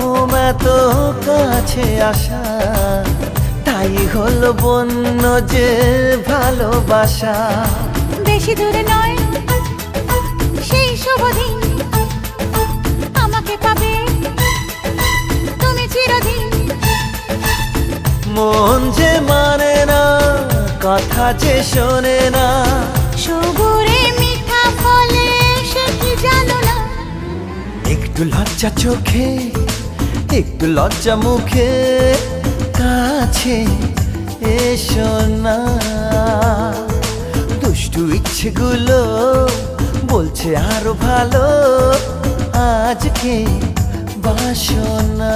ঘুম এত কাছে আসা, তাই হলো বন্য যে ভালোবাসা। বেশি দূরে নয় সেই শুভ দিন, আমাকে পাবে তুমি চিরদিন। মন যে মানে না, কথা যে শোনে না, সবুরে মিঠা ফলে সে কি জানো না। একটু লজ্জা চোখে, একটু লজ্জা মুখে, কাছে এসো না। দুষ্টু ইচ্ছেগুলো বলছে আরো ভালো, আজকে বাসনা।